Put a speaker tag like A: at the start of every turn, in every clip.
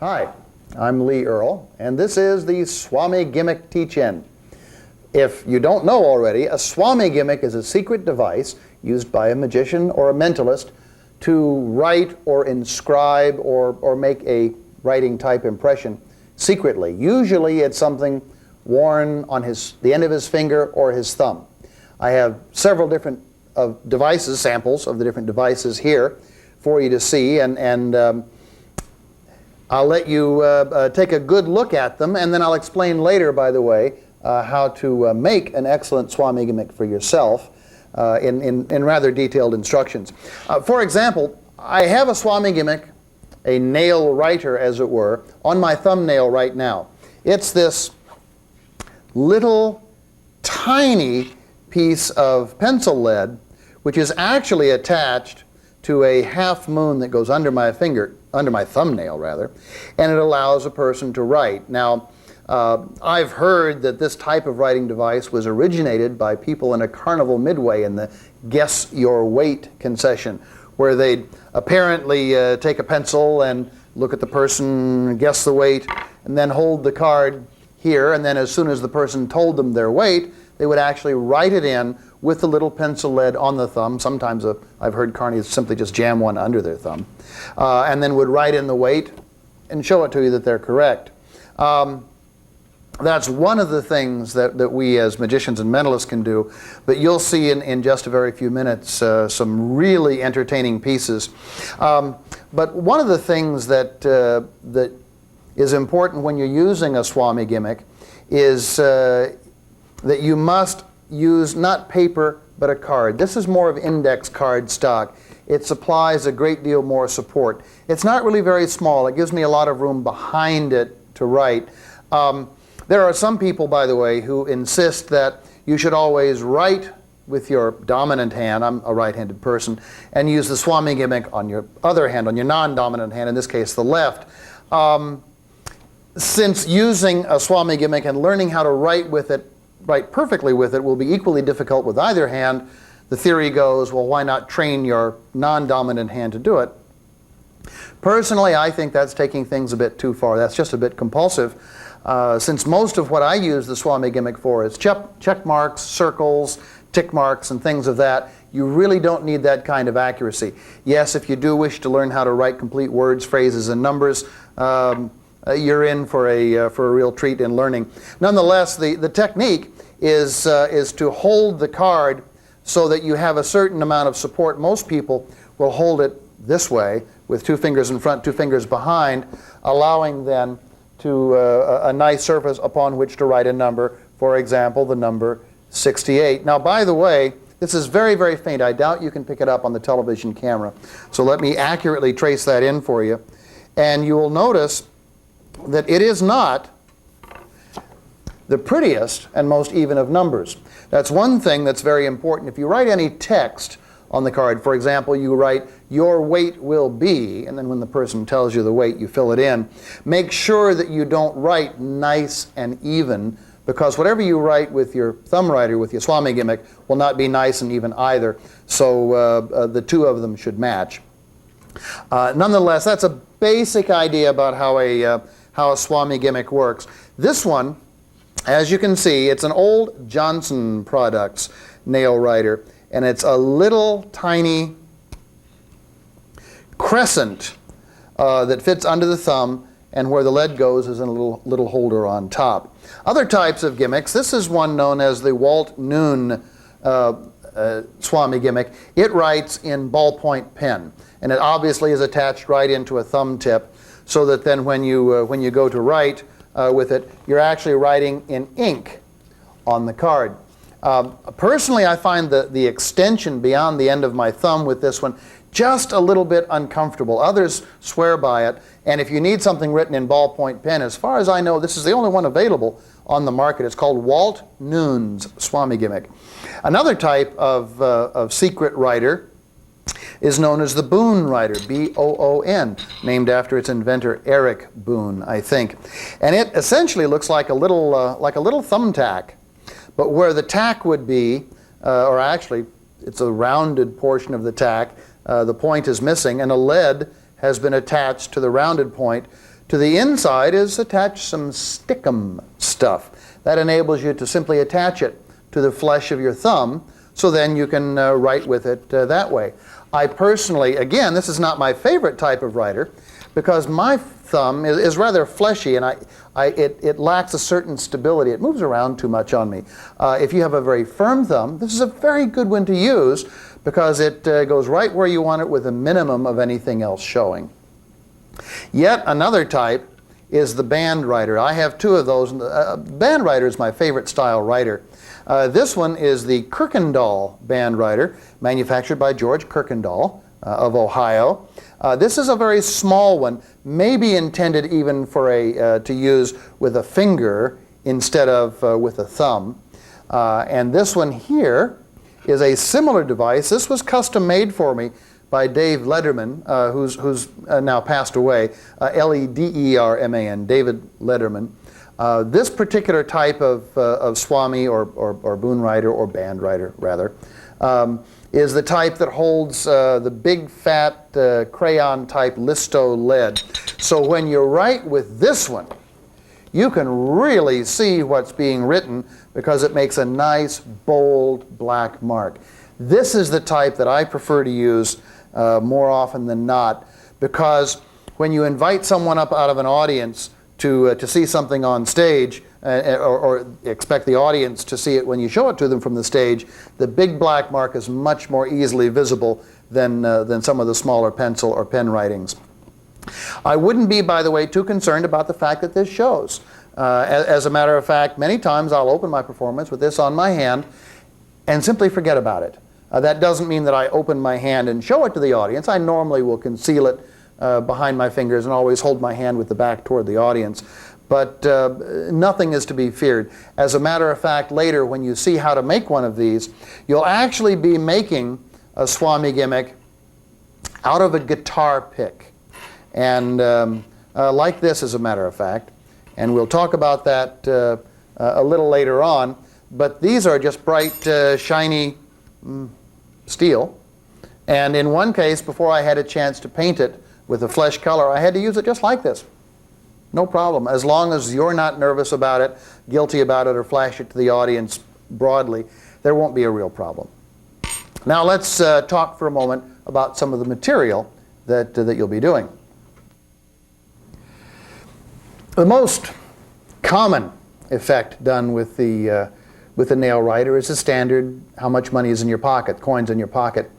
A: Hi, I'm Lee Earle, and this is the Swami Gimmick Teach-In. If you don't know already, a Swami Gimmick is a secret device used by a magician or a mentalist to write or inscribe or make a writing type impression secretly. Usually it's something worn on the end of his finger or his thumb. I have several different devices, samples of the different devices here for you to see, and I'll let you take a good look at them, and then I'll explain later, by the way, how to make an excellent Swami Gimmick for yourself in rather detailed instructions. For example, I have a Swami Gimmick, a nail writer as it were, on my thumbnail right now. It's this little tiny piece of pencil lead which is actually attached to a half moon that goes under my finger, under my thumbnail rather, and it allows a person to write. Now, I've heard that this type of writing device was originated by people in a carnival midway in the guess your weight concession, where they'd apparently take a pencil and look at the person, guess the weight, and then hold the card here, and then as soon as the person told them their weight, they would actually write it in with the little pencil lead on the thumb. Sometimes I've heard carnies simply just jam one under their thumb, and then would write in the weight and show it to you that they're correct. That's one of the things that we as magicians and mentalists can do, but you'll see in just a very few minutes some really entertaining pieces. But one of the things that is important when you're using a Swami Gimmick is that you must use not paper but a card. This is more of index card stock. It supplies a great deal more support. It's not really very small. It gives me a lot of room behind it to write. There are some people, by the way, who insist that you should always write with your dominant hand. I'm a right-handed person, and use the Swami Gimmick on your other hand, on your non-dominant hand, in this case the left. Since using a Swami Gimmick and learning how to write perfectly with it will be equally difficult with either hand, the theory goes, well, why not train your non-dominant hand to do it? Personally, I think that's taking things a bit too far. That's just a bit compulsive. Since most of what I use the Swami Gimmick for is check marks, circles, tick marks, and things of that, you really don't need that kind of accuracy. Yes, if you do wish to learn how to write complete words, phrases, and numbers, you're in for a real treat in learning. Nonetheless, the technique is to hold the card so that you have a certain amount of support. Most people will hold it this way, with 2 fingers in front, 2 fingers behind, allowing then to a nice surface upon which to write a number, for example, the number 68. Now, by the way, this is very, very faint. I doubt you can pick it up on the television camera. So let me accurately trace that in for you. And you will notice that it is not the prettiest and most even of numbers. That's one thing that's very important. If you write any text on the card, for example, you write, your weight will be, and then when the person tells you the weight, you fill it in. Make sure that you don't write nice and even, because whatever you write with your thumb writer, with your Swami Gimmick, will not be nice and even either. So the two of them should match. Nonetheless, that's a basic idea about how a Swami Gimmick works. This one, as you can see, it's an old Johnson Products nail writer, and it's a little tiny crescent that fits under the thumb, and where the lead goes is in a little holder on top. Other types of gimmicks, this is one known as the Walt Noon Swami Gimmick. It writes in ballpoint pen, and it obviously is attached right into a thumb tip, so that then when you go to write with it, you're actually writing in ink on the card. Personally, I find the extension beyond the end of my thumb with this one just a little bit uncomfortable. Others swear by it, and if you need something written in ballpoint pen, as far as I know, this is the only one available on the market. It's called Walt Noon's Swami Gimmick. Another type of secret writer is known as the Boon writer, B-O-O-N, named after its inventor Eric Boon, I think. And it essentially looks like a little thumbtack, but where the tack would be, or actually it's a rounded portion of the tack, the point is missing, and a lead has been attached to the rounded point To the inside is attached some stickum stuff. That enables you to simply attach it to the flesh of your thumb, so then you can write with it that way. I personally, again, this is not my favorite type of writer, because my thumb is rather fleshy, and it lacks a certain stability. It moves around too much on me. If you have a very firm thumb, this is a very good one to use, because it goes right where you want it with a minimum of anything else showing. Yet another type is the band writer. I have two of those. Band writer is my favorite style writer. This one is the Kirkendall band writer, manufactured by George Kirkendall of Ohio. This is a very small one, maybe intended even for to use with a finger instead of with a thumb. And this one here is a similar device. This was custom made for me by Dave Lederman, who's now passed away, Lederman, David Lederman. This particular type of Swami or boon writer, or band writer rather, is the type that holds the big fat crayon type listo lead. So when you write with this one, you can really see what's being written, because it makes a nice bold black mark. This is the type that I prefer to use more often than not, because when you invite someone up out of an audience to see something on stage, or expect the audience to see it when you show it to them from the stage, the big black mark is much more easily visible than some of the smaller pencil or pen writings. I wouldn't be, by the way, too concerned about the fact that this shows. As a matter of fact, many times I'll open my performance with this on my hand and simply forget about it. That doesn't mean that I open my hand and show it to the audience. I normally will conceal it behind my fingers and always hold my hand with the back toward the audience. But nothing is to be feared. As a matter of fact, later when you see how to make one of these, you'll actually be making a Swami gimmick out of a guitar pick. And like this, as a matter of fact. And we'll talk about that a little later on. But these are just bright, shiny steel. And in one case, before I had a chance to paint it with a flesh color, I had to use it just like this. No problem. As long as you're not nervous about it, guilty about it, or flash it to the audience broadly, there won't be a real problem. Now let's talk for a moment about some of the material that you'll be doing. The most common effect done with the nail writer is the standard, how much money is in your pocket, coins in your pocket.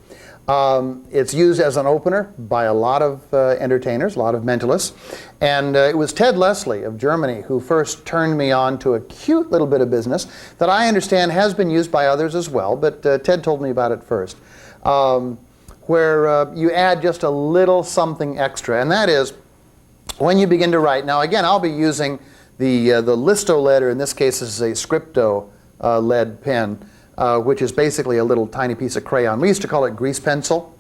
A: It's used as an opener by a lot of entertainers, a lot of mentalists. And it was Ted Leslie of Germany who first turned me on to a cute little bit of business that I understand has been used by others as well, but Ted told me about it first, where you add just a little something extra, and that is when you begin to write. Now again, I'll be using the Listo lead, or in this case this is a Scripto lead pen, which is basically a little tiny piece of crayon. We used to call it grease pencil.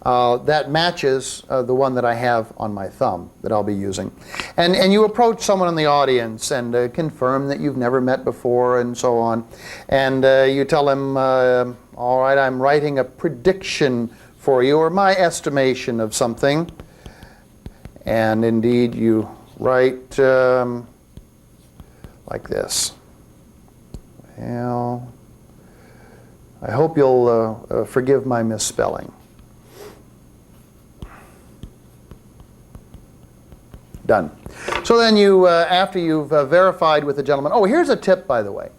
A: That matches the one that I have on my thumb that I'll be using. And you approach someone in the audience and confirm that you've never met before and so on. And you tell them, all right, I'm writing a prediction for you, or my estimation of something. And indeed you write like this. Well, I hope you'll forgive my misspelling. Done. So then you, after you've verified with the gentleman, oh, here's a tip, by the way.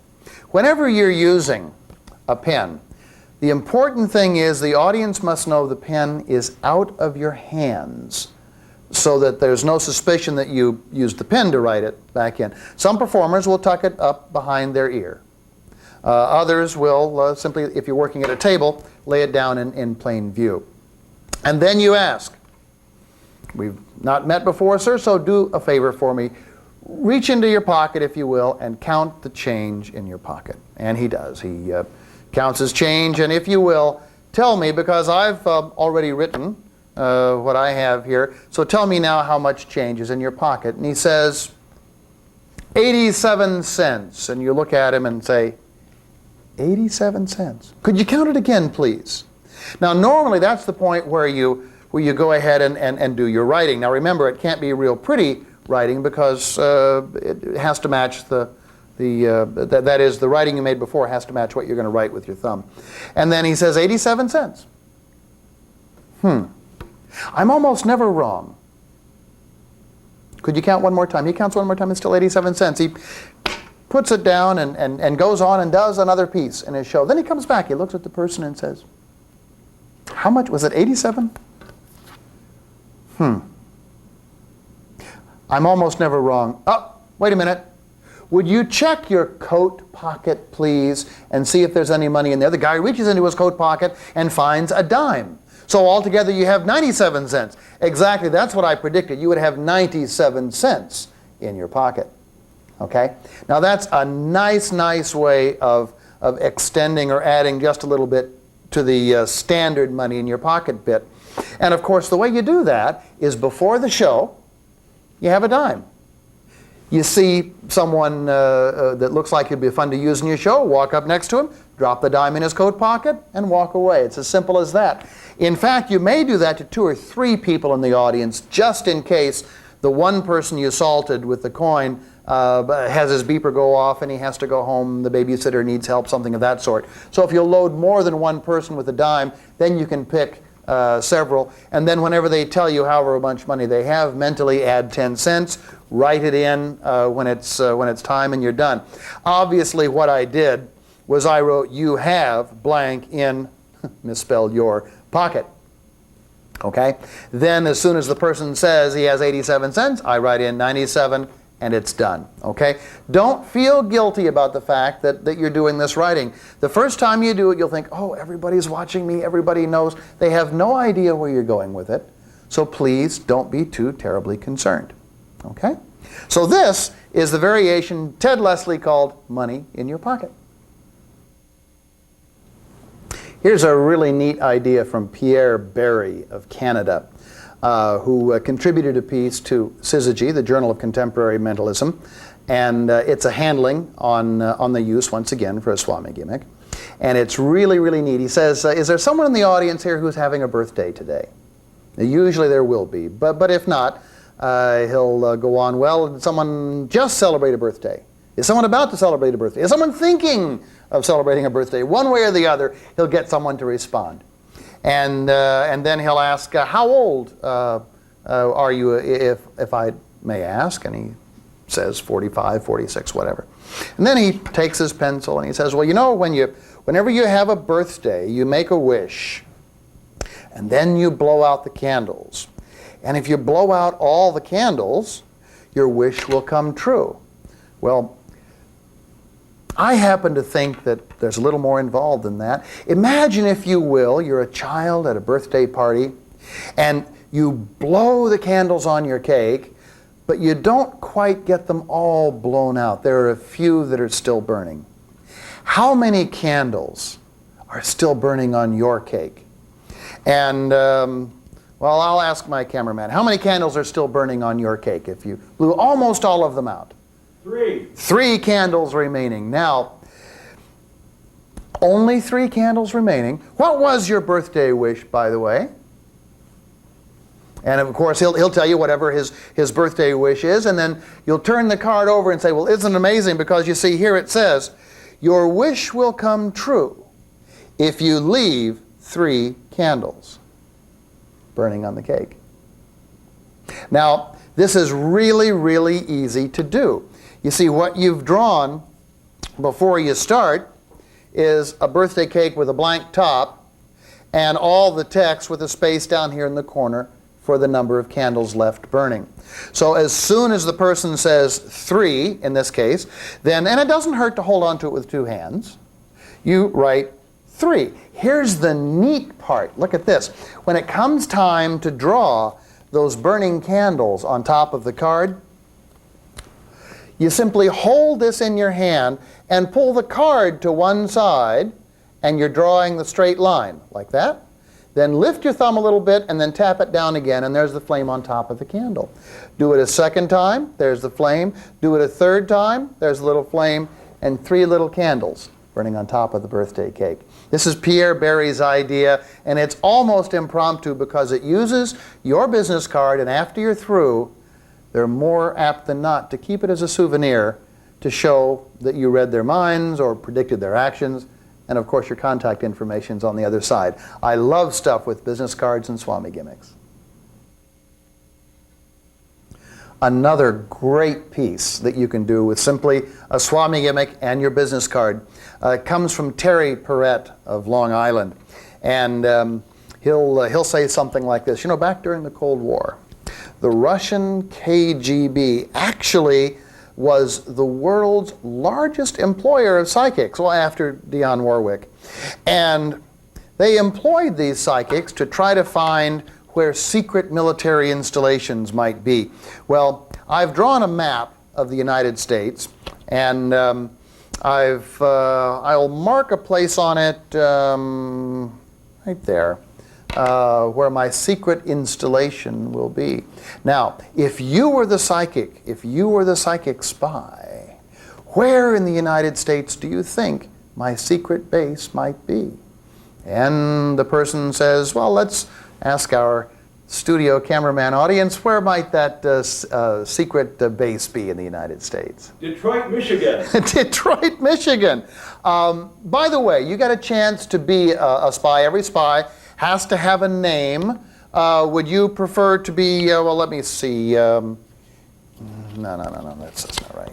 A: Whenever you're using a pen, the important thing is the audience must know the pen is out of your hands, so that there's no suspicion that you used the pen to write it back in. Some performers will tuck it up behind their ear. Others will simply, if you're working at a table, lay it down in plain view. And then you ask, we've not met before, sir, so do a favor for me. Reach into your pocket, if you will, and count the change in your pocket. And he does. He counts his change, and if you will, tell me, because I've already written what I have here, so tell me now how much change is in your pocket. And he says, 87 cents. And you look at him and say, 87 cents. Could you count it again, please? Now, normally that's the point where you go ahead and do your writing. Now, remember, it can't be real pretty writing because it has to match that is, the writing you made before has to match what you're going to write with your thumb. And then he says 87 cents. I'm almost never wrong. Could you count one more time? He counts one more time, it's still 87 cents. He puts it down and goes on and does another piece in his show. Then he comes back, he looks at the person and says, how much? Was it 87? I'm almost never wrong. Oh, wait a minute. Would you check your coat pocket, please, and see if there's any money in there? The guy reaches into his coat pocket and finds a dime. So altogether you have 97 cents. Exactly, that's what I predicted. You would have 97 cents in your pocket. Okay? Now that's a nice way of extending or adding just a little bit to the standard money in your pocket bit. And of course the way you do that is before the show, you have a dime. You see someone that looks like it'd be fun to use in your show, walk up next to him, drop the dime in his coat pocket, and walk away. It's as simple as that. In fact, you may do that to 2 or 3 people in the audience, just in case the one person you assaulted with the coin has his beeper go off and he has to go home, the babysitter needs help, something of that sort. So if you load more than one person with a dime, then you can pick several, and then whenever they tell you however much money they have, mentally add 10 cents, write it in when it's time, and you're done. Obviously what I did was I wrote you have blank in, misspelled your, pocket. Okay? Then as soon as the person says he has 87 cents, I write in 97 and it's done. Okay? Don't feel guilty about the fact that you're doing this writing. The first time you do it, you'll think, oh, everybody's watching me, everybody knows. They have no idea where you're going with it. So please don't be too terribly concerned. Okay? So this is the variation Ted Leslie called money in your pocket. Here's a really neat idea from Pierre Barry of Canada, who contributed a piece to Syzygy, the Journal of Contemporary Mentalism, and it's a handling on the use, once again, for a Swami gimmick. And it's really neat. He says, is there someone in the audience here who's having a birthday today? Now, usually there will be, but if not, he'll go on, well, did someone just celebrate a birthday? Is someone about to celebrate a birthday? Is someone thinking of celebrating a birthday? One way or the other, he'll get someone to respond. And then he'll ask, how old are you, if I may ask? And he says 45, 46, whatever. And then he takes his pencil and he says, well, you know, whenever you have a birthday, you make a wish. And then you blow out the candles. And if you blow out all the candles, your wish will come true. Well, I happen to think that there's a little more involved than that. Imagine, if you will, you're a child at a birthday party, and you blow the candles on your cake, but you don't quite get them all blown out. There are a few that are still burning. How many candles are still burning on your cake? And, well, I'll ask my cameraman. How many candles are still burning on your cake if you blew almost all of them out?
B: 3.
A: 3 candles remaining. Now, only 3 candles remaining. What was your birthday wish, by the way? And of course, he'll tell you whatever his birthday wish is, and then you'll turn the card over and say, well, isn't it amazing? Because you see, here it says, your wish will come true if you leave 3 candles burning on the cake. Now, this is really easy to do. You see, what you've drawn before you start is a birthday cake with a blank top and all the text with a space down here in the corner for the number of candles left burning. So as soon as the person says 3, in this case, then, and it doesn't hurt to hold on to it with 2 hands, you write 3. Here's the neat part. Look at this. When it comes time to draw those burning candles on top of the card, you simply hold this in your hand and pull the card to one side, and you're drawing the straight line, like that. Then lift your thumb a little bit and then tap it down again, and there's the flame on top of the candle. Do it a second time, there's the flame. Do it a third time, there's a little flame, and 3 little candles burning on top of the birthday cake. This is Pierre Barry's idea, and it's almost impromptu because it uses your business card, and after you're through, they're more apt than not to keep it as a souvenir to show that you read their minds or predicted their actions. And of course, your contact information's on the other side. I love stuff with business cards and Swami gimmicks. Another great piece that you can do with simply a Swami gimmick and your business card comes from Terry Perrett of Long Island. And he'll say something like this. You know, back during the Cold War, the Russian KGB actually was the world's largest employer of psychics, well, after Dionne Warwick. And they employed these psychics to try to find where secret military installations might be. Well, I've drawn a map of the United States, and I'll mark a place on it right there, where my secret installation will be. Now, if you were the psychic spy, where in the United States do you think my secret base might be? And the person says, well, let's ask our studio cameraman audience, where might that secret base be in the United States?
B: Detroit, Michigan.
A: Detroit, Michigan. By the way, you got a chance to be a spy. Every spy has to have a name. Would you prefer to be, well, let me see. No, that's not right.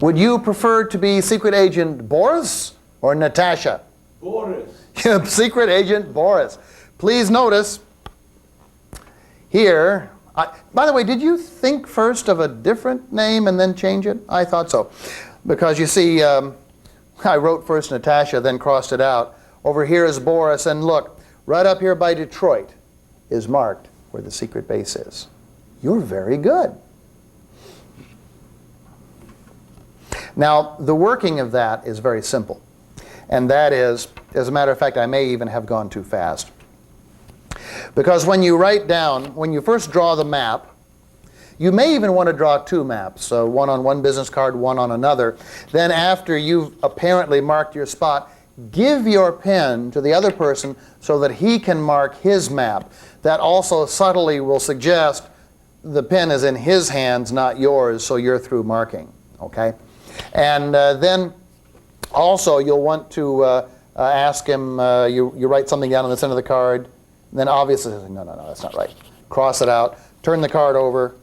A: Would you prefer to be Secret Agent Boris or Natasha?
B: Boris.
A: Secret Agent Boris. Please notice here, by the way, did you think first of a different name and then change it? I thought so. Because you see, I wrote first Natasha, then crossed it out. Over here is Boris, and look, right up here by Detroit is marked where the secret base is. You're very good. Now, the working of that is very simple. And that is, as a matter of fact, I may even have gone too fast. Because when you write down, when you first draw the map, you may even want to draw two maps, one on one business card, one on another. Then after you've apparently marked your spot, give your pen to the other person so that he can mark his map. That also subtly will suggest the pen is in his hands, not yours, so you're through marking. Okay? And then also you'll want to ask him, you write something down on the center of the card, and then obviously, no, that's not right. Cross it out, turn the card over,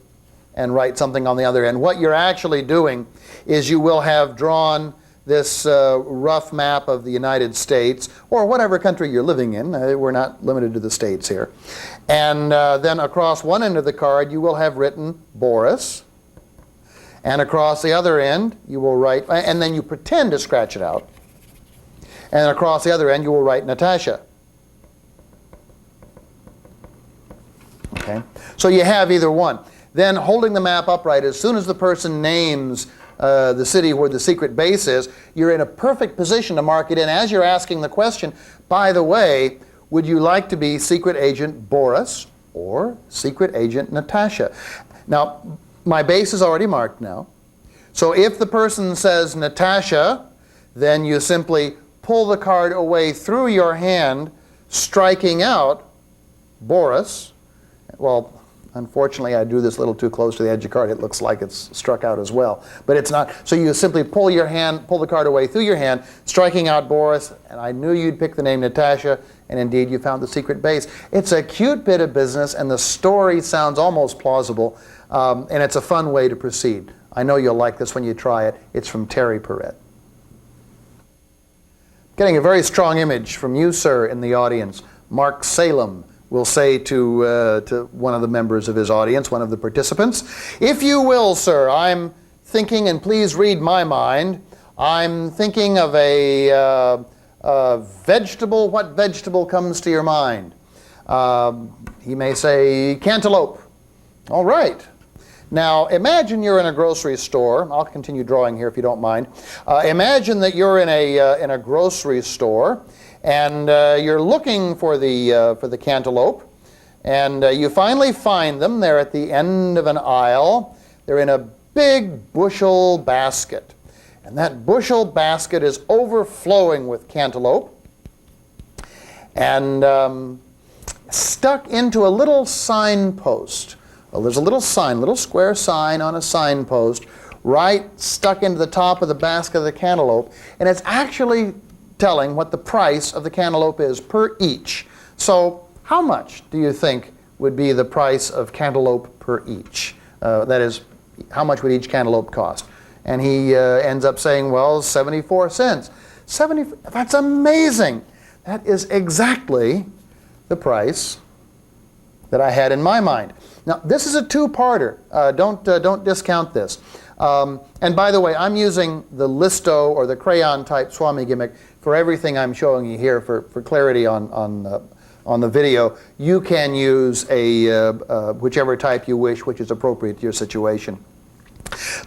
A: and write something on the other end. What you're actually doing is you will have drawn this rough map of the United States, or whatever country you're living in. We're not limited to the states here. And then across one end of the card, you will have written Boris. And across the other end, you will write, and then you pretend to scratch it out. And across the other end, you will write Natasha. Okay? So you have either one. Then holding the map upright, as soon as the person names the city where the secret base is, you're in a perfect position to mark it in as you're asking the question, by the way, would you like to be Secret Agent Boris or Secret Agent Natasha? Now, my base is already marked now. So if the person says Natasha, then you simply pull the card away through your hand, striking out Boris. Well, unfortunately, I drew this a little too close to the edge of the card. It looks like it's struck out as well. But it's not. So you simply pull the card away through your hand, striking out Boris. And I knew you'd pick the name Natasha. And indeed, you found the secret base. It's a cute bit of business, and the story sounds almost plausible. And it's a fun way to proceed. I know you'll like this when you try it. It's from Terry Perrett. Getting a very strong image from you, sir, in the audience. Mark Salem will say to one of the members of his audience, one of the participants, if you will, sir, I'm thinking, and please read my mind, I'm thinking of a vegetable. What vegetable comes to your mind? He may say cantaloupe. All right. Now, imagine you're in a grocery store. I'll continue drawing here if you don't mind. Imagine that you're in a grocery store, and you're looking for the cantaloupe, and you finally find them. They're at the end of an aisle. They're in a big bushel basket, and that bushel basket is overflowing with cantaloupe. And stuck into a little signpost. Well, there's a little sign, little square sign on a signpost, right stuck into the top of the basket of the cantaloupe, and it's actually telling what the price of the cantaloupe is per each. So how much do you think would be the price of cantaloupe per each? That is, how much would each cantaloupe cost? And he ends up saying, well, 74 cents. That's amazing. That is exactly the price that I had in my mind. Now, this is a two-parter. Don't discount this. And by the way, I'm using the Listo or the crayon-type Swami gimmick for everything I'm showing you here for clarity on the video. You can use whichever type you wish, which is appropriate to your situation.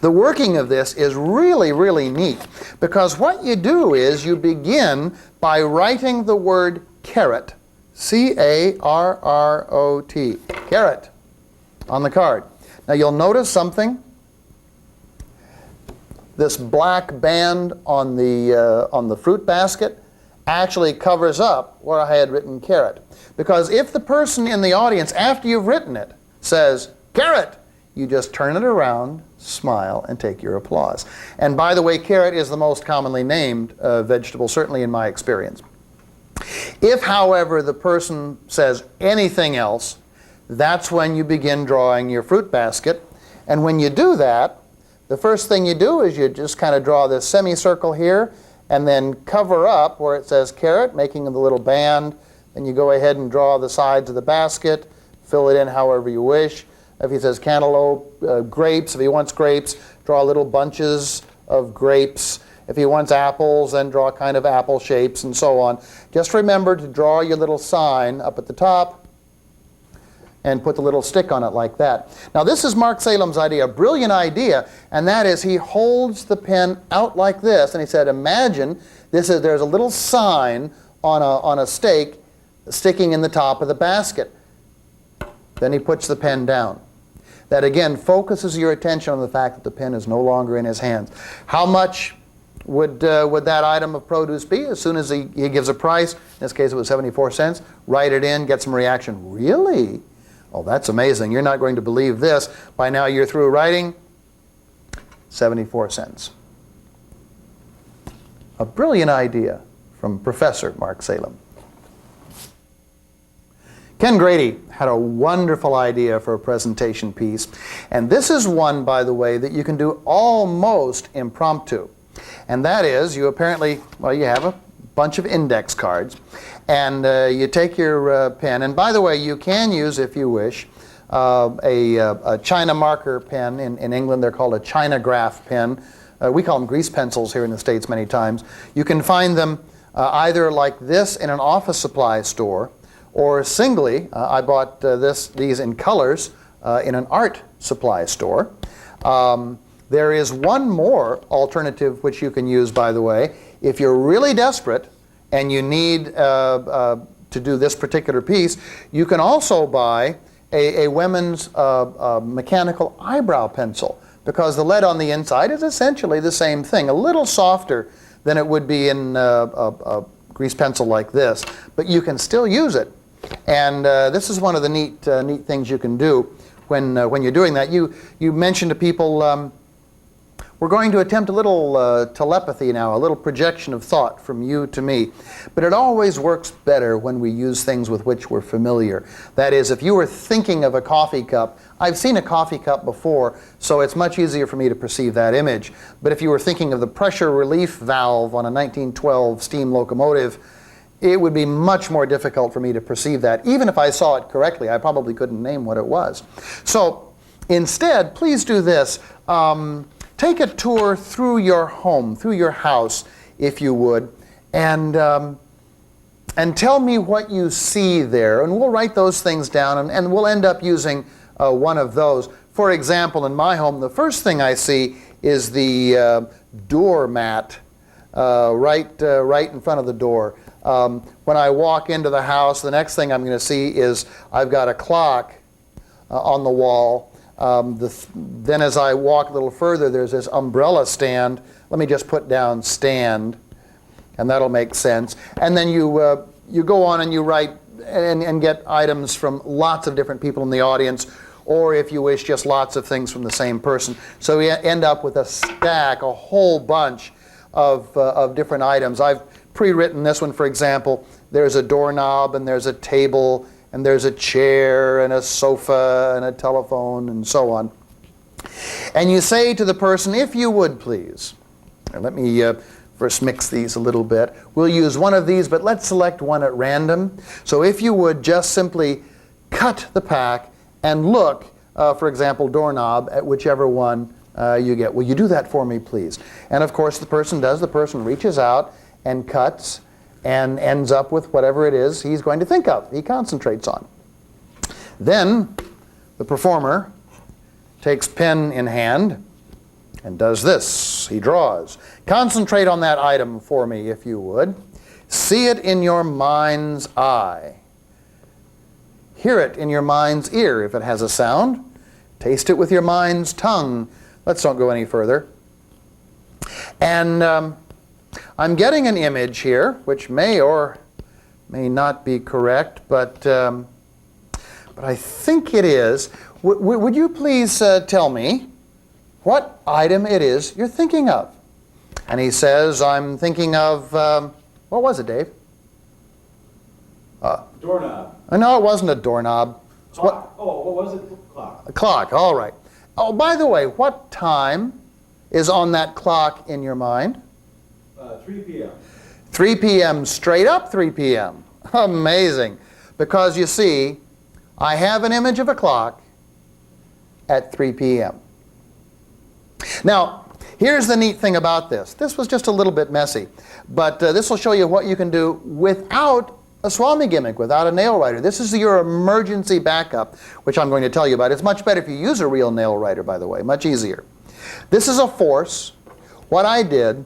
A: The working of this is really, really neat, because what you do is you begin by writing the word carrot, C-A-R-R-O-T, carrot, on the card. Now you'll notice something. This black band on the fruit basket actually covers up where I had written carrot. Because if the person in the audience, after you've written it, says, carrot, you just turn it around, smile, and take your applause. And by the way, carrot is the most commonly named vegetable, certainly in my experience. If, however, the person says anything else, that's when you begin drawing your fruit basket. And when you do that, the first thing you do is you just kind of draw this semicircle here, and then cover up where it says carrot, making the little band. Then you go ahead and draw the sides of the basket, fill it in however you wish. If he says cantaloupe, grapes, if he wants grapes, draw little bunches of grapes. If he wants apples, then draw kind of apple shapes and so on. Just remember to draw your little sign up at the top and put the little stick on it like that. Now this is Mark Salem's idea, a brilliant idea, and that is he holds the pen out like this, and he said, imagine there's a little sign on a stake sticking in the top of the basket. Then he puts the pen down. That again focuses your attention on the fact that the pen is no longer in his hands. How much would that item of produce be? As soon as he gives a price, in this case it was 74 cents, write it in, get some reaction. Really? Oh, that's amazing. You're not going to believe this. By now you're through writing. 74 cents. A brilliant idea from Professor Mark Salem. Ken Grady had a wonderful idea for a presentation piece, and this is one, by the way, that you can do almost impromptu. And that is, you apparently, well, you have a bunch of index cards, and you take your pen, and by the way, you can use, if you wish, a China marker pen. In England, they're called a China graph pen. We call them grease pencils here in the States many times. You can find them either like this in an office supply store, or singly, I bought these in colors in an art supply store. There is one more alternative which you can use, by the way. If you're really desperate and you need to do this particular piece, you can also buy a women's mechanical eyebrow pencil, because the lead on the inside is essentially the same thing, a little softer than it would be in a grease pencil like this, but you can still use it. And this is one of the neat things you can do when you're doing that. You mentioned to people, we're going to attempt a little telepathy now, a little projection of thought from you to me. But it always works better when we use things with which we're familiar. That is, if you were thinking of a coffee cup, I've seen a coffee cup before, so it's much easier for me to perceive that image. But if you were thinking of the pressure relief valve on a 1912 steam locomotive, it would be much more difficult for me to perceive that. Even if I saw it correctly, I probably couldn't name what it was. So instead, please do this. Take a tour through your home, through your house, if you would, and tell me what you see there. And we'll write those things down, and we'll end up using one of those. For example, in my home, the first thing I see is the doormat right in front of the door. When I walk into the house, the next thing I'm going to see is I've got a clock on the wall. Then as I walk a little further, there's this umbrella stand. Let me just put down stand, and that'll make sense. And then you go on and you write and get items from lots of different people in the audience, or if you wish, just lots of things from the same person. So we end up with a stack, a whole bunch of different items. I've pre-written this one, for example. There's a doorknob, and there's a table, and there's a chair, and a sofa, and a telephone, and so on. And you say to the person, if you would please, and let me first mix these a little bit. We'll use one of these, but let's select one at random. So if you would just simply cut the pack and look, for example, doorknob, at whichever one you get. Will you do that for me, please? And of course the person does. The person reaches out and cuts and ends up with whatever it is he's going to think of, he concentrates on. Then the performer takes pen in hand and does this. He draws. Concentrate on that item for me, if you would. See it in your mind's eye. Hear it in your mind's ear, if it has a sound. Taste it with your mind's tongue. Let's don't go any further. And I'm getting an image here, which may or may not be correct, but I think it is. Would you please tell me what item it is you're thinking of? And he says, I'm thinking of, what was it, Dave?
B: Doorknob.
A: No, it wasn't a doorknob.
B: Clock. Oh, what was it? Clock.
A: A clock, all right. Oh, by the way, what time is on that clock in your mind?
B: 3 p.m.
A: 3 p.m., straight up 3 p.m. Amazing. Because you see, I have an image of a clock at 3 p.m. Now, here's the neat thing about this. This was just a little bit messy, but this will show you what you can do without a Swami gimmick, without a nail writer. This is your emergency backup, which I'm going to tell you about. It's much better if you use a real nail writer, by the way, much easier. This is a force. What I did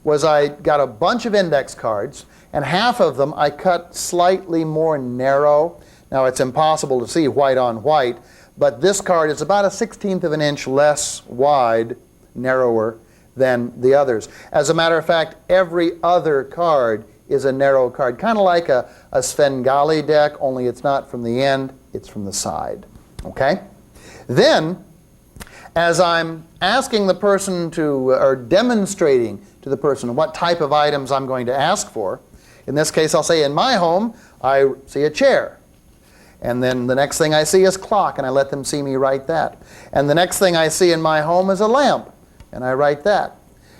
A: was I got a bunch of index cards, and half of them I cut slightly more narrow. Now, it's impossible to see white on white, but this card is about a 1/16 of an inch less wide, narrower than the others. As a matter of fact, every other card is a narrow card, kind of like a Svengali deck, only it's not from the end, it's from the side. Okay? Then, as I'm asking the person to, or demonstrating to the person what type of items I'm going to ask for, in this case I'll say in my home I see a chair. And then the next thing I see is clock, and I let them see me write that. And the next thing I see in my home is a lamp, and I write that.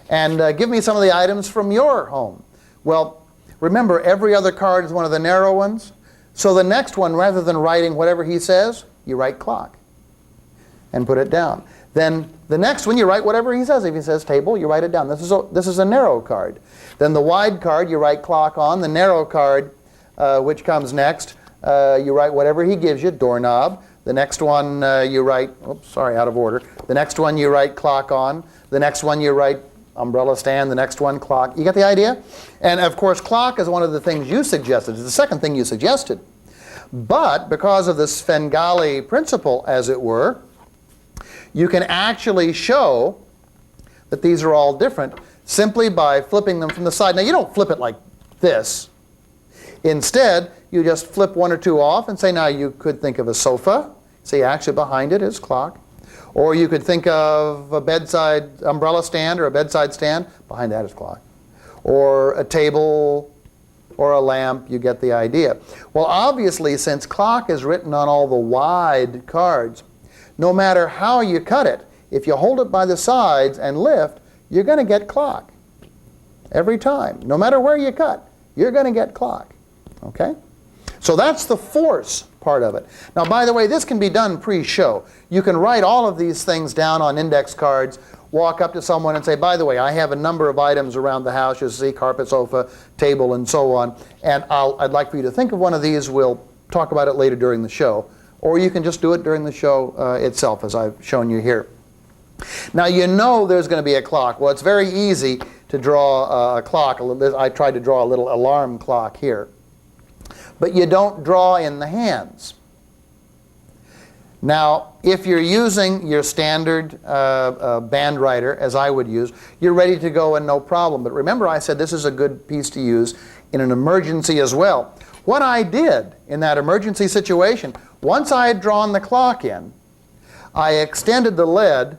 A: And give me some of the items from your home. Well, remember, every other card is one of the narrow ones. So the next one, rather than writing whatever he says, you write clock and put it down. Then the next one, you write whatever he says. If he says table, you write it down. This is a narrow card. Then the wide card, you write clock on. The narrow card, which comes next, you write whatever he gives you, doorknob. The next one you write, oops, sorry, out of order. The next one you write clock on. The next one you write umbrella stand. The next one clock. You get the idea? And of course, clock is one of the things you suggested. It's the second thing you suggested. But because of the Svengali principle, as it were, you can actually show that these are all different simply by flipping them from the side. Now, you don't flip it like this. Instead, you just flip one or two off and say, now you could think of a sofa. See, actually behind it is clock. Or you could think of a bedside umbrella stand or a bedside stand. Behind that is clock. Or a table or a lamp. You get the idea. Well, obviously, since clock is written on all the wide cards, no matter how you cut it, if you hold it by the sides and lift, you're going to get clock. Every time. No matter where you cut, you're going to get clock. Okay? So that's the force part of it. Now, by the way, this can be done pre-show. You can write all of these things down on index cards, walk up to someone and say, by the way, I have a number of items around the house. You see, carpet, sofa, table, and so on. And I'd like for you to think of one of these. We'll talk about it later during the show. Or you can just do it during the show itself, as I've shown you here. Now, you know there's going to be a clock. Well, it's very easy to draw a clock. I tried to draw a little alarm clock here. But you don't draw in the hands. Now, if you're using your standard band writer, as I would use, you're ready to go and no problem. But remember, I said this is a good piece to use in an emergency as well. what I did in that emergency situation, once I had drawn the clock in, I extended the lead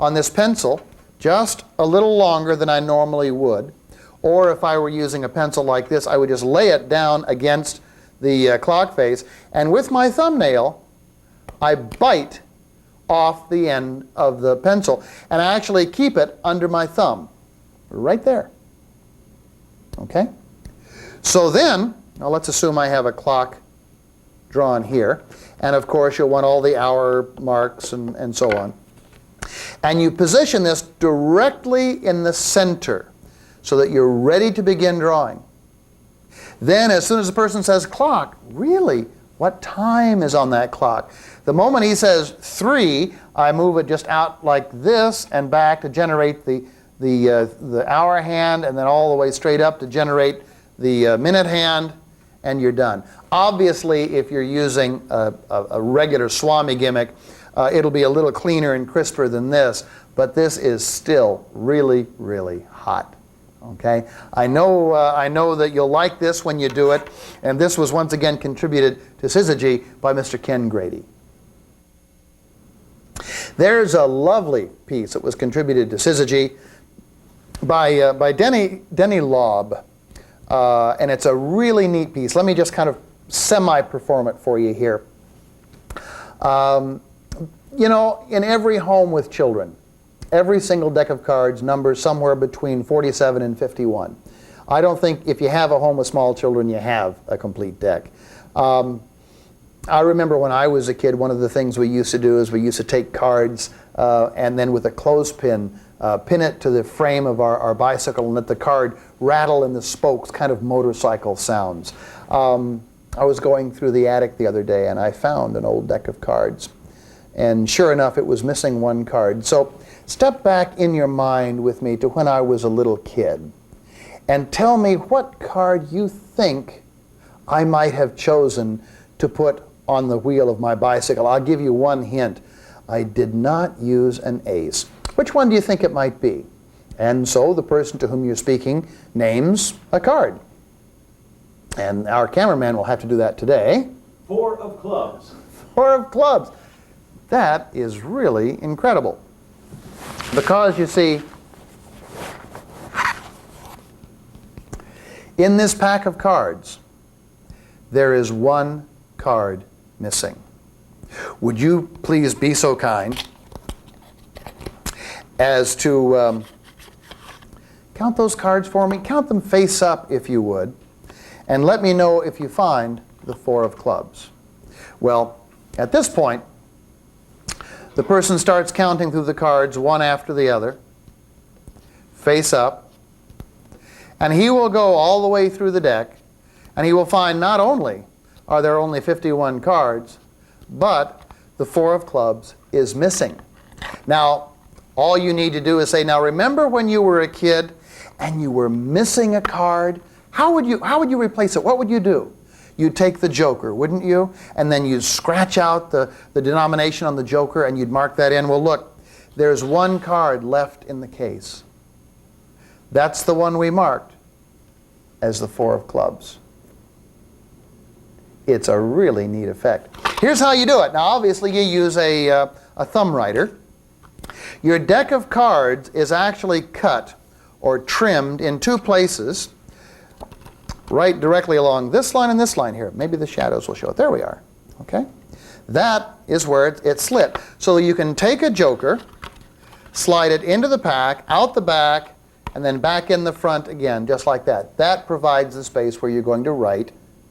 A: on this pencil just a little longer than I normally would. Or if I were using a pencil like this, I would just lay it down against the clock face, and with my thumbnail, I bite off the end of the pencil, and I actually keep it under my thumb, right there. Okay? So then, now let's assume I have a clock drawn here, and of course you'll want all the hour marks and so on. And you position this directly in the center so that you're ready to begin drawing. Then as soon as the person says clock, really, what time is on that clock? The moment he says 3, I move it just out like this and back to generate the hour hand, and then all the way straight up to generate the minute hand, and you're done. Obviously, if you're using a regular Swami gimmick, it'll be a little cleaner and crisper than this, but this is still really, really hot. Okay, I know that you'll like this when you do it, and this was once again contributed to Syzygy by Mr. Ken Grady. There's a lovely piece that was contributed to Syzygy by Denny Laub, and it's a really neat piece. Let me just kind of semi-perform it for you here. You know, in every home with children, every single deck of cards numbers somewhere between 47 and 51. I don't think if you have a home with small children, you have a complete deck. I remember when I was a kid, one of the things we used to do is we used to take cards and then with a clothespin, pin it to the frame of our bicycle and let the card rattle in the spokes, kind of motorcycle sounds. I was going through the attic the other day and I found an old deck of cards. And sure enough, it was missing one card. So step back in your mind with me to when I was a little kid and tell me what card you think I might have chosen to put on the wheel of my bicycle. I'll give you one hint. I did not use an ace. Which one do you think it might be? And so the person to whom you're speaking names a card. And our cameraman will have to do that today.
B: 4 of clubs.
A: 4 of clubs. That is really incredible. Because you see, in this pack of cards, there is one card missing. Would you please be so kind as to count those cards for me? Count them face up if you would, and let me know if you find the 4 of clubs. Well, at this point, the person starts counting through the cards one after the other, face up, and he will go all the way through the deck, and he will find not only are there only 51 cards, but the 4 of clubs is missing. Now, all you need to do is say, now remember when you were a kid and you were missing a card? How would you replace it? What would you do? You'd take the joker, wouldn't you? And then you'd scratch out the denomination on the joker and you'd mark that in. Well, look, there's one card left in the case. That's the one we marked as the 4 of clubs. It's a really neat effect. Here's how you do it. Now, obviously, you use a thumb writer. Your deck of cards is actually cut or trimmed in 2 places, right directly along this line and this line here. Maybe the shadows will show it. There we are. Okay? That is where it's slit. So you can take a joker, slide it into the pack, out the back, and then back in the front again, just like that. That provides the space where you're going to write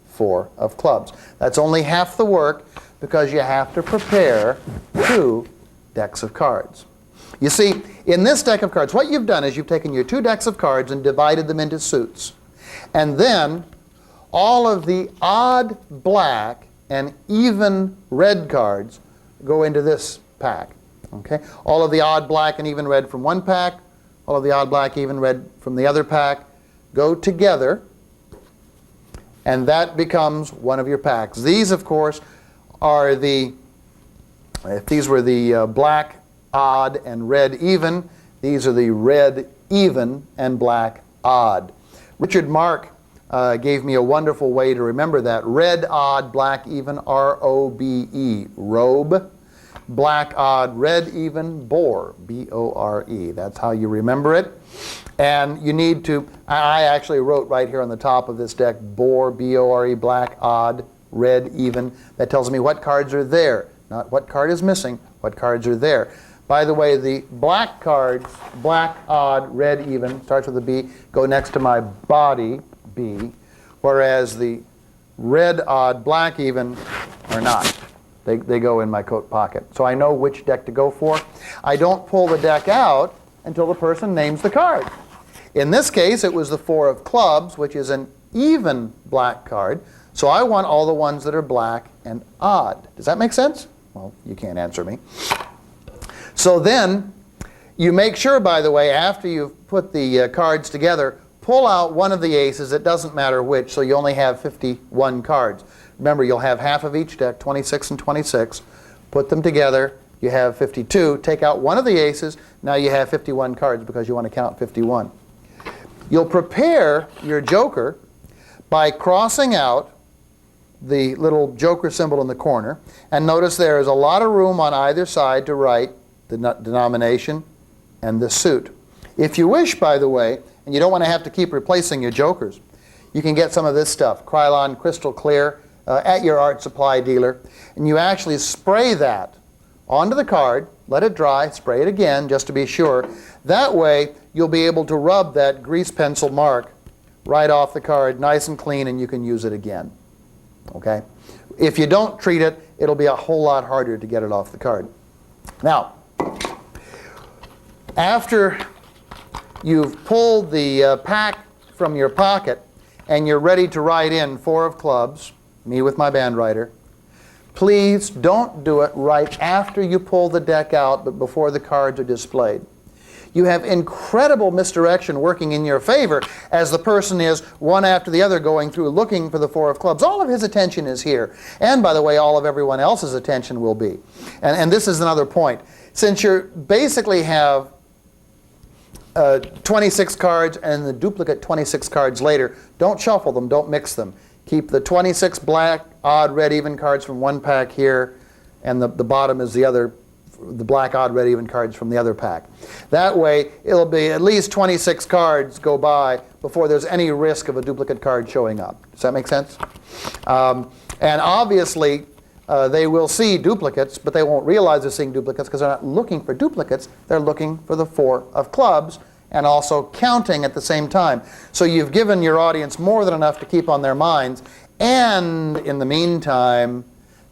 A: 4 of clubs. That's only half the work because you have to prepare 2 decks of cards. You see, in this deck of cards, what you've done is you've taken your 2 decks of cards and divided them into suits. And then all of the odd black and even red cards go into this pack. Okay? All of the odd black and even red from one pack, all of the odd black, even red from the other pack go together, and that becomes one of your packs. These, of course, are if these were the black odd and red even, these are the red even and black odd. Richard Mark gave me a wonderful way to remember that. Red, odd, black, even, R-O-B-E, robe. Black, odd, red, even, bore, B-O-R-E. That's how you remember it. And you need to, I actually wrote right here on the top of this deck, bore, B-O-R-E, black, odd, red, even. That tells me what cards are there, not what card is missing, what cards are there. By the way, the black cards, black, odd, red, even, starts with a B, go next to my body, B, whereas the red, odd, black, even are not. They go in my coat pocket. So I know which deck to go for. I don't pull the deck out until the person names the card. In this case, it was the 4 of clubs, which is an even black card. So I want all the ones that are black and odd. Does that make sense? Well, you can't answer me. So then, you make sure, by the way, after you've put the cards together, pull out one of the aces. It doesn't matter which, so you only have 51 cards. Remember, you'll have half of each deck, 26 and 26. Put them together, you have 52. Take out one of the aces, now you have 51 cards because you want to count 51. You'll prepare your joker by crossing out the little joker symbol in the corner. And notice there is a lot of room on either side to write the denomination and the suit. If you wish, by the way, and you don't want to have to keep replacing your jokers, you can get some of this stuff, Krylon Crystal Clear, at your art supply dealer, and you actually spray that onto the card, let it dry, spray it again just to be sure. That way you'll be able to rub that grease pencil mark right off the card nice and clean, and you can use it again. Okay? If you don't treat it, it'll be a whole lot harder to get it off the card. Now, after you've pulled the pack from your pocket and you're ready to write in 4 of clubs, me with my band writer, please don't do it right after you pull the deck out but before the cards are displayed. You have incredible misdirection working in your favor as the person is one after the other going through looking for the 4 of clubs. All of his attention is here. And by the way, all of everyone else's attention will be. And this is another point. Since you basically have 26 cards and the duplicate 26 cards later, don't shuffle them, don't mix them. Keep the 26 black, odd, red, even cards from one pack here, and the bottom is the black, odd, red, even cards from the other pack. That way, it'll be at least 26 cards go by before there's any risk of a duplicate card showing up. Does that make sense? And obviously, they will see duplicates, but they won't realize they're seeing duplicates because they're not looking for duplicates. They're looking for the 4 of clubs and also counting at the same time. So you've given your audience more than enough to keep on their minds. And in the meantime,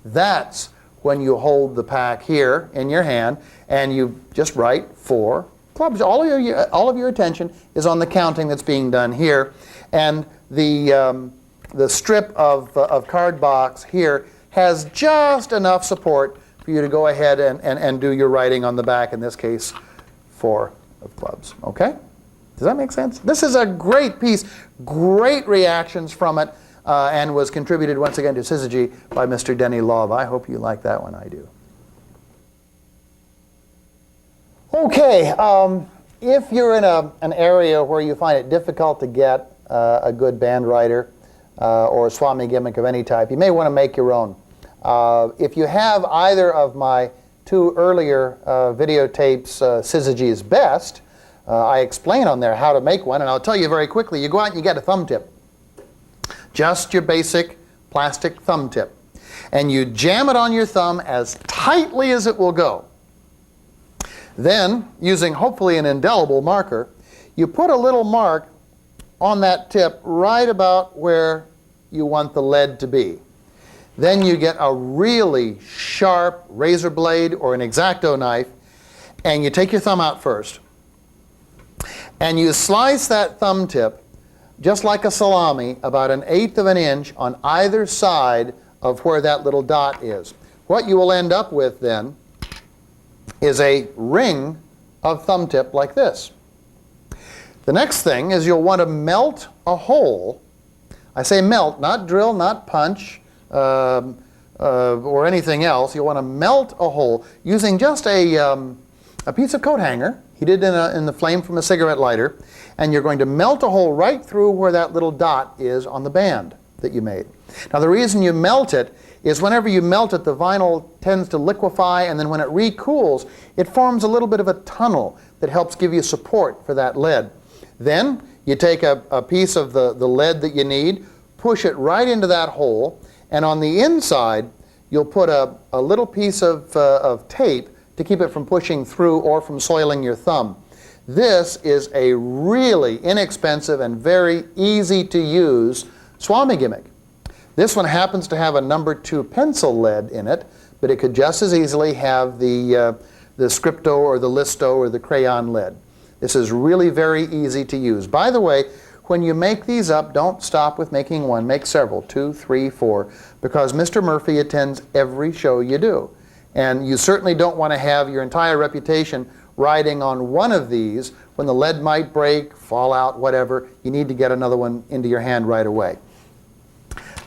A: that's when you hold the pack here in your hand and you just write 4 clubs. All of your attention is on the counting that's being done here. And the strip of card box here has just enough support for you to go ahead and do your writing on the back, in this case, 4 of clubs. Okay? Does that make sense? This is a great piece, great reactions from it, and was contributed once again to Syzygy by Mr. Denny Love. I hope you like that one. I do. Okay, if you're in an area where you find it difficult to get a good band writer or a Swami gimmick of any type, you may want to make your own. If you have either of my 2 earlier videotapes, Syzygy's Best, I explain on there how to make one, and I'll tell you very quickly. You go out and you get a thumb tip. Just your basic plastic thumb tip. And you jam it on your thumb as tightly as it will go. Then, using hopefully an indelible marker, you put a little mark on that tip right about where you want the lead to be. Then you get a really sharp razor blade or an X-Acto knife, and you take your thumb out first. And you slice that thumb tip, just like a salami, about 1/8 of an inch on either side of where that little dot is. What you will end up with then is a ring of thumb tip like this. The next thing is you'll want to melt a hole. I say melt, not drill, not punch, or anything else. You'll want to melt a hole using just a a piece of coat hanger heated in the flame from a cigarette lighter, and you're going to melt a hole right through where that little dot is on the band that you made. Now the reason you melt it is whenever you melt it, the vinyl tends to liquefy, and then when it recools, it forms a little bit of a tunnel that helps give you support for that lead. Then you take a piece of the lead that you need, push it right into that hole, and on the inside you'll put a little piece of tape to keep it from pushing through or from soiling your thumb. This is a really inexpensive and very easy to use Swami gimmick. This one happens to have a number 2 pencil lead in it, but it could just as easily have the Scripto or the Listo or the crayon lead. This is really very easy to use. By the way, when you make these up, don't stop with making one. Make several, 2, 3, 4, because Mr. Murphy attends every show you do. And you certainly don't want to have your entire reputation riding on one of these when the lead might break, fall out, whatever. You need to get another one into your hand right away.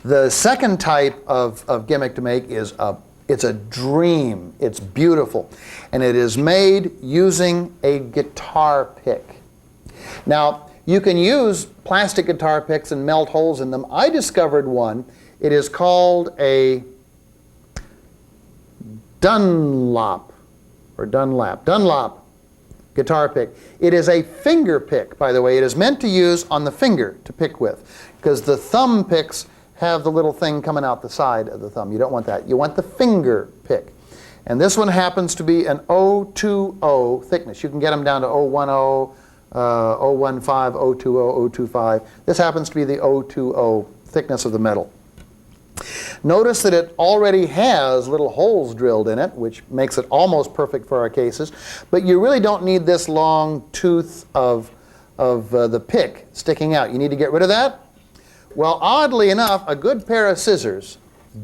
A: The second type of gimmick to make is it's a dream. It's beautiful. And it is made using a guitar pick. Now, you can use plastic guitar picks and melt holes in them. I discovered one. It is called a Dunlop guitar pick. It is a finger pick, by the way. It is meant to use on the finger to pick with, because the thumb picks have the little thing coming out the side of the thumb. You don't want that. You want the finger pick. And this one happens to be an 020 thickness. You can get them down to 010, 015, 020, 025. This happens to be the 020 thickness of the metal. Notice that it already has little holes drilled in it, which makes it almost perfect for our cases. But you really don't need this long tooth of the pick sticking out. You need to get rid of that. Well, oddly enough, a good pair of scissors,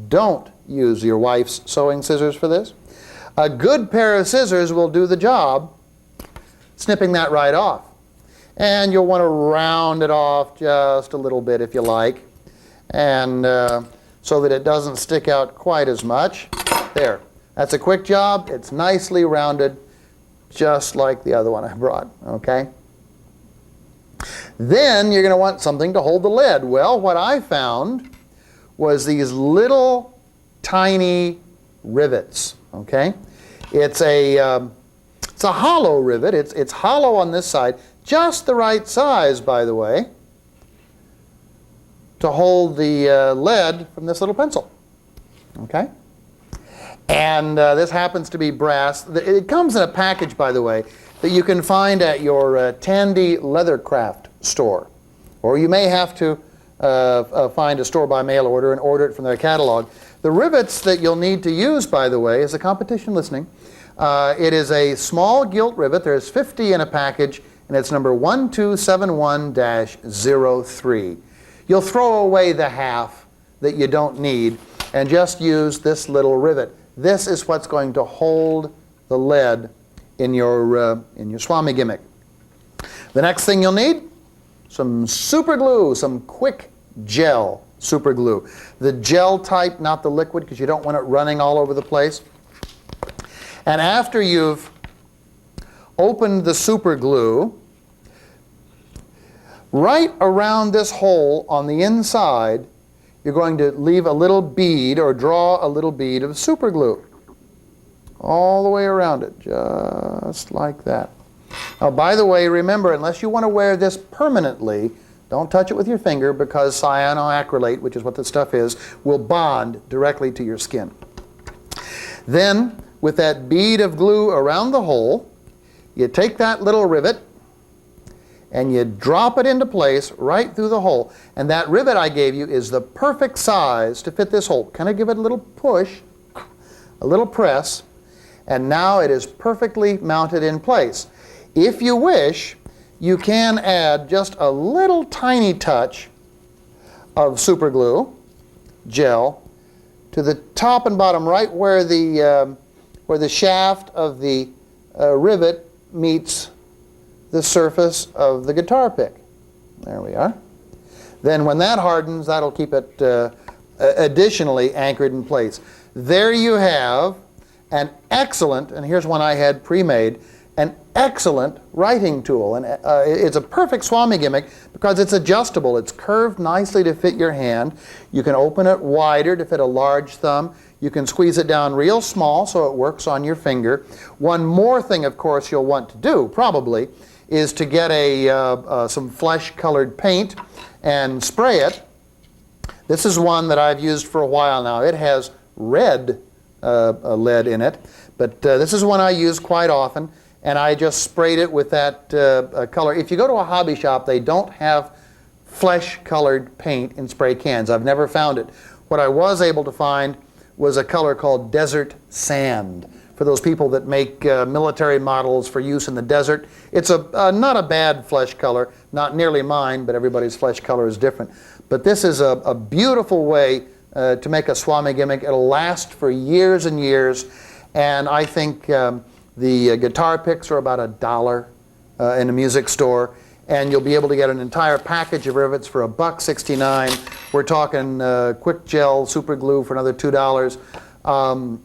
A: don't use your wife's sewing scissors for this. A good pair of scissors will do the job, snipping that right off. And you'll want to round it off just a little bit if you like, and so that it doesn't stick out quite as much. There. That's a quick job. It's nicely rounded, just like the other one I brought. Okay? Then you're going to want something to hold the lead. Well, what I found was these little tiny rivets. Okay? It's a hollow rivet. It's hollow on this side, just the right size, by the way, to hold the lead from this little pencil. Okay? And this happens to be brass. It comes in a package, by the way, that you can find at your Tandy Leathercraft store. Or you may have to find a store by mail order and order it from their catalog. The rivets that you'll need to use, by the way, is the competition listening. It is a small gilt rivet. There's 50 in a package, and it's number 1271-03. You'll throw away the half that you don't need and just use this little rivet. This is what's going to hold the lead in your Swami gimmick. The next thing you'll need, some super glue, some quick gel super glue. The gel type, not the liquid, because you don't want it running all over the place. And after you've opened the super glue, right around this hole on the inside, you're going to leave a little bead or draw a little bead of super glue all the way around it, just like that. Now, by the way, remember, unless you want to wear this permanently, don't touch it with your finger, because cyanoacrylate, which is what the stuff is, will bond directly to your skin. Then, with that bead of glue around the hole, you take that little rivet and you drop it into place right through the hole. And that rivet I gave you is the perfect size to fit this hole. Kind of give it a little push, a little press, and now it is perfectly mounted in place. If you wish, you can add just a little tiny touch of super glue, gel, to the top and bottom, right where the shaft of the rivet meets the surface of the guitar pick. There we are. Then when that hardens, that'll keep it additionally anchored in place. There you have an excellent, and here's one I had pre-made, an excellent writing tool. And it's a perfect Swami gimmick because it's adjustable. It's curved nicely to fit your hand. You can open it wider to fit a large thumb. You can squeeze it down real small so it works on your finger. One more thing, of course, you'll want to do, probably, is to get some flesh-colored paint and spray it. This is one that I've used for a while now. It has red lead in it, but this is one I use quite often, and I just sprayed it with that color. If you go to a hobby shop, they don't have flesh-colored paint in spray cans. I've never found it. What I was able to find was a color called desert sand. For those people that make military models for use in the desert, it's not a bad flesh color, not nearly mine, but everybody's flesh color is different. But this is a beautiful way to make a Swami gimmick. It'll last for years and years, and I think the guitar picks are about $1 in a music store, and you'll be able to get an entire package of rivets for $1.69. We're talking quick gel super glue for another $2.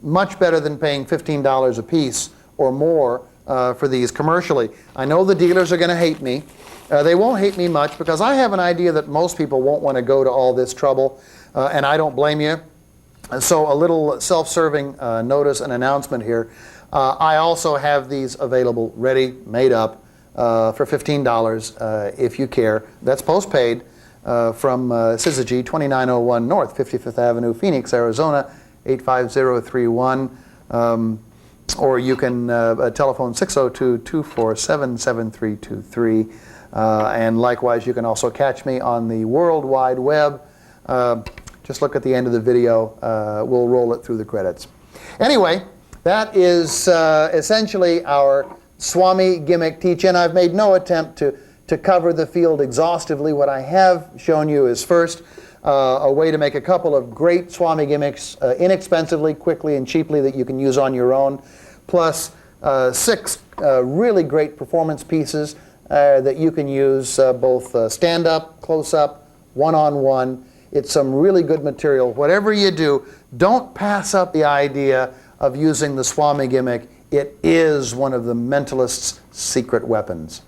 A: Much better than paying $15 a piece or more for these commercially. I know the dealers are going to hate me. They won't hate me much because I have an idea that most people won't want to go to all this trouble, and I don't blame you. So a little self-serving notice and announcement here. I also have these available ready, made up for $15 if you care. That's postpaid from Syzygy, 2901 North 55th Avenue, Phoenix, Arizona, 85031, or you can telephone 602-247-7323. And likewise, you can also catch me on the World Wide Web. Just look at the end of the video. We'll roll it through the credits. Anyway, that is essentially our Swami gimmick teach-in. I've made no attempt to cover the field exhaustively. What I have shown you is first a way to make a couple of great Swami gimmicks inexpensively, quickly, and cheaply that you can use on your own, plus 6 really great performance pieces that you can use both stand-up, close-up, one-on-one. It's some really good material. Whatever you do, don't pass up the idea of using the Swami gimmick. It is one of the mentalist's secret weapons.